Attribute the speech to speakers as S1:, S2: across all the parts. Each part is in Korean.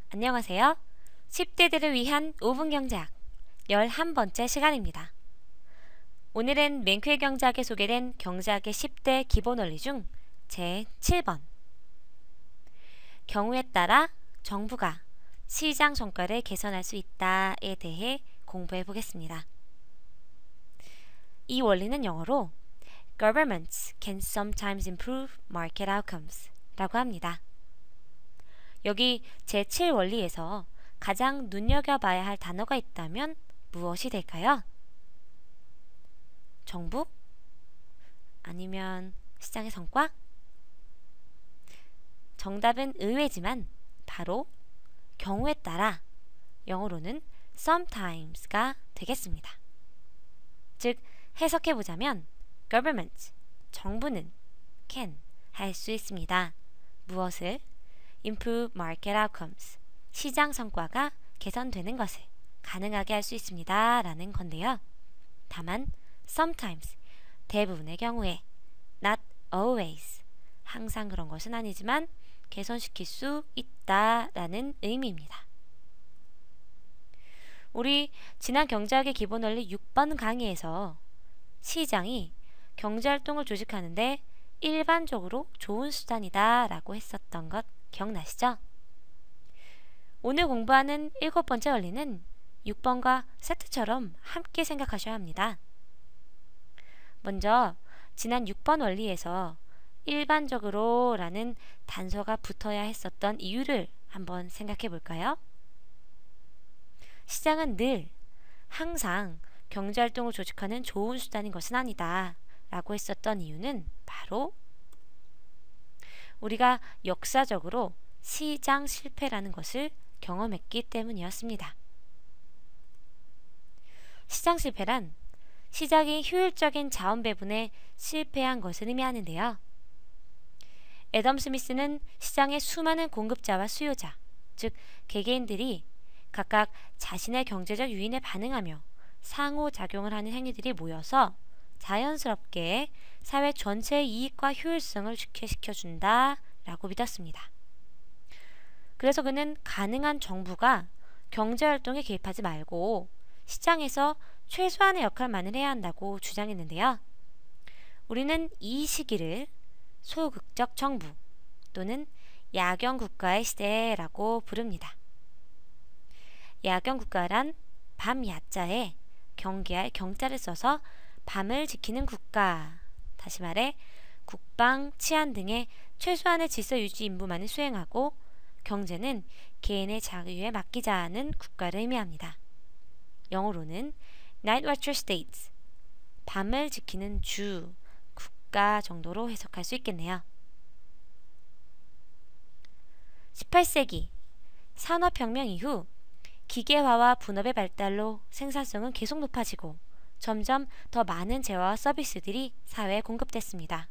S1: 안녕하세요. 10대들을 위한 5분 경제학 11번째 시간입니다. 오늘은 맹크의 경제학에 소개된 경제학의 10대 기본 원리 중 제7번 경우에 따라 정부가 시장 성과를 개선할 수 있다에 대해 공부해 보겠습니다. 이 원리는 영어로 Governments can sometimes improve market outcomes 라고 합니다. 여기 제7원리에서 가장 눈여겨봐야 할 단어가 있다면 무엇이 될까요? 정부? 아니면 시장의 성과? 정답은 의외지만 바로 경우에 따라, 영어로는 sometimes가 되겠습니다. 즉 해석해보자면 government, 정부는 can, 할 수 있습니다. 무엇을? improve market outcomes, 시장 성과가 개선되는 것을 가능하게 할 수 있습니다 라는 건데요. 다만 sometimes, 대부분의 경우에, not always, 항상 그런 것은 아니지만 개선시킬 수 있다 라는 의미입니다. 우리 지난 경제학의 기본 원리 6번 강의에서 시장이 경제활동을 조직하는데 일반적으로 좋은 수단이다 라고 했었던 것 기억나시죠? 오늘 공부하는 7번째 원리는 6번과 세트처럼 함께 생각하셔야 합니다. 먼저 지난 6번 원리에서 일반적으로 라는 단서가 붙어야 했었던 이유를 한번 생각해 볼까요? 시장은 늘 항상 경제활동을 조직하는 좋은 수단인 것은 아니다 라고 했었던 이유는 바로 우리가 역사적으로 시장 실패라는 것을 경험했기 때문이었습니다. 시장 실패란 시장이 효율적인 자원 배분에 실패한 것을 의미하는데요. 애덤 스미스는 시장의 수많은 공급자와 수요자, 즉 개개인들이 각각 자신의 경제적 유인에 반응하며 상호작용을 하는 행위들이 모여서 자연스럽게 사회 전체의 이익과 효율성을 주체시켜준다 라고 믿었습니다. 그래서 그는 가능한 정부가 경제활동에 개입하지 말고 시장에서 최소한의 역할만을 해야 한다고 주장했는데요. 우리는 이 시기를 소극적 정부 또는 야경국가의 시대라고 부릅니다. 야경국가란 밤 야자에 경계할 경자를 써서 밤을 지키는 국가, 다시 말해 국방, 치안 등의 최소한의 질서 유지 임무만을 수행하고 경제는 개인의 자유에 맡기자는 국가를 의미합니다. 영어로는 Night Watcher States, 밤을 지키는 주, 국가 정도로 해석할 수 있겠네요. 18세기 산업혁명 이후 기계화와 분업의 발달로 생산성은 계속 높아지고 점점 더 많은 재화와 서비스들이 사회에 공급됐습니다.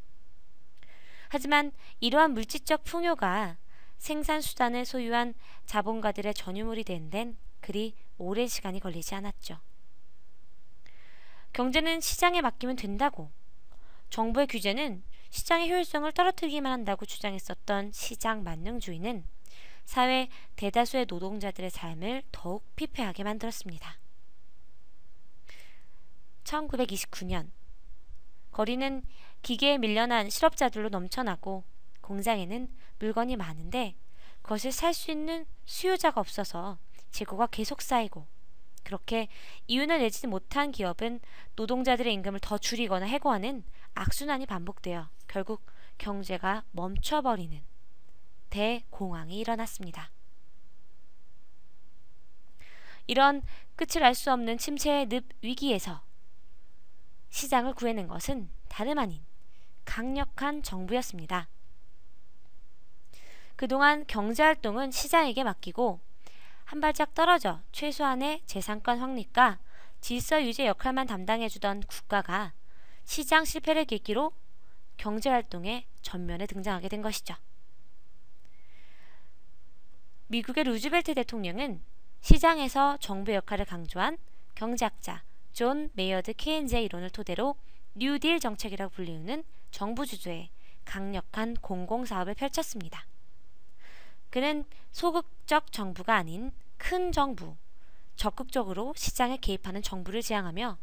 S1: 하지만 이러한 물질적 풍요가 생산 수단을 소유한 자본가들의 전유물이 되는 데는 그리 오랜 시간이 걸리지 않았죠. 경제는 시장에 맡기면 된다고, 정부의 규제는 시장의 효율성을 떨어뜨리기만 한다고 주장했었던 시장 만능주의는 사회 대다수의 노동자들의 삶을 더욱 피폐하게 만들었습니다. 1929년 거리는 기계에 밀려난 실업자들로 넘쳐나고 공장에는 물건이 많은데 그것을 살 수 있는 수요자가 없어서 재고가 계속 쌓이고, 그렇게 이윤을 내지 못한 기업은 노동자들의 임금을 더 줄이거나 해고하는 악순환이 반복되어 결국 경제가 멈춰버리는 대공황이 일어났습니다. 이런 끝을 알 수 없는 침체의 늪 위기에서 시장을 구해낸 것은 다름 아닌 강력한 정부였습니다. 그동안 경제활동은 시장에게 맡기고 한 발짝 떨어져 최소한의 재산권 확립과 질서 유지 역할만 담당해주던 국가가 시장 실패를 계기로 경제활동의 전면에 등장하게 된 것이죠. 미국의 루즈벨트 대통령은 시장에서 정부의 역할을 강조한 경제학자 존 메이어드 케인즈의 이론을 토대로 뉴딜 정책이라고 불리우는 정부 주도의 강력한 공공사업을 펼쳤습니다. 그는 소극적 정부가 아닌 큰 정부, 적극적으로 시장에 개입하는 정부를 지향하며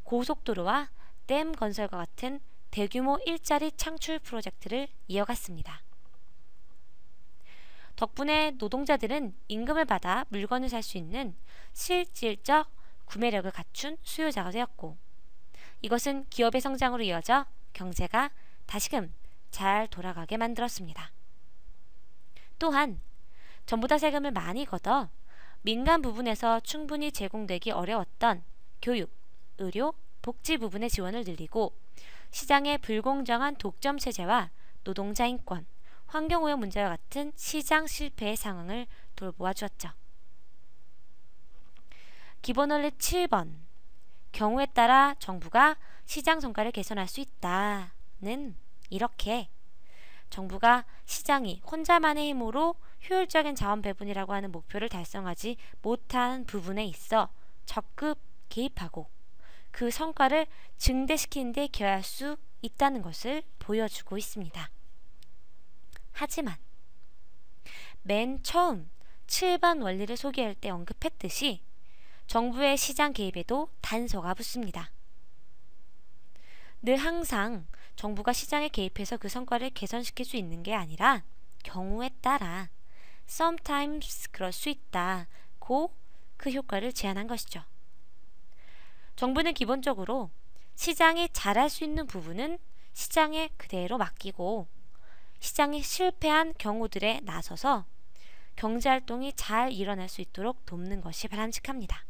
S1: 고속도로와 댐 건설과 같은 대규모 일자리 창출 프로젝트를 이어갔습니다. 덕분에 노동자들은 임금을 받아 물건을 살 수 있는 실질적 구매력을 갖춘 수요자가 되었고, 이것은 기업의 성장으로 이어져 경제가 다시금 잘 돌아가게 만들었습니다. 또한 전보다 세금을 많이 걷어 민간 부분에서 충분히 제공되기 어려웠던 교육, 의료, 복지 부분의 지원을 늘리고 시장의 불공정한 독점 체제와 노동자 인권, 환경오염 문제와 같은 시장 실패의 상황을 돌보아 주었죠. 기본원리 7번, 경우에 따라 정부가 시장 성과를 개선할 수 있다는 이렇게 정부가 시장이 혼자만의 힘으로 효율적인 자원 배분이라고 하는 목표를 달성하지 못한 부분에 있어 적극 개입하고 그 성과를 증대시키는 데 기여할 수 있다는 것을 보여주고 있습니다. 하지만 맨 처음 7번 원리를 소개할 때 언급했듯이 정부의 시장 개입에도 단서가 붙습니다. 늘 항상 정부가 시장에 개입해서 그 성과를 개선시킬 수 있는 게 아니라 경우에 따라 sometimes 그럴 수 있다고 그 효과를 제안한 것이죠. 정부는 기본적으로 시장이 잘할 수 있는 부분은 시장에 그대로 맡기고 시장이 실패한 경우들에 나서서 경제활동이 잘 일어날 수 있도록 돕는 것이 바람직합니다.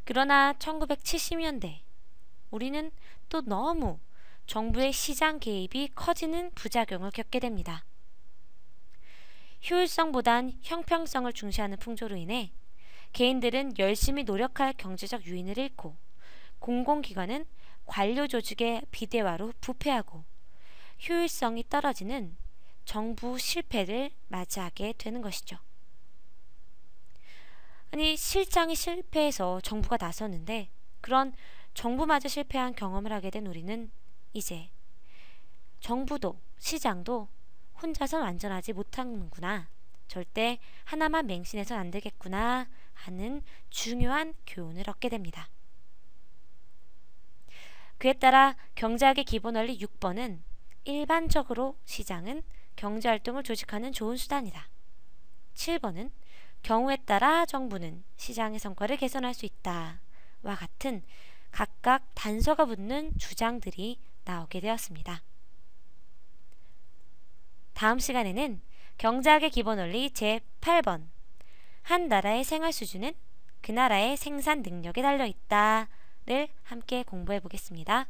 S1: 그러나 1970년대 우리는 또 너무 정부의 시장 개입이 커지는 부작용을 겪게 됩니다. 효율성보단 형평성을 중시하는 풍조로 인해 개인들은 열심히 노력할 경제적 유인을 잃고 공공기관은 관료 조직의 비대화로 부패하고 효율성이 떨어지는 정부 실패를 맞이하게 되는 것이죠. 아니, 실장이 실패해서 정부가 나섰는데 그런 정부마저 실패한 경험을 하게 된 우리는 이제 정부도 시장도 혼자선 완전하지 못하는구나, 절대 하나만 맹신해선 안 되겠구나 하는 중요한 교훈을 얻게 됩니다. 그에 따라 경제학의 기본원리 6번은 일반적으로 시장은 경제활동을 조직하는 좋은 수단이다. 7번은 경우에 따라 정부는 시장의 성과를 개선할 수 있다 와 같은 각각 단서가 붙는 주장들이 나오게 되었습니다. 다음 시간에는 경제학의 기본원리 제8번 한 나라의 생활 수준은 그 나라의 생산 능력에 달려있다를 함께 공부해 보겠습니다.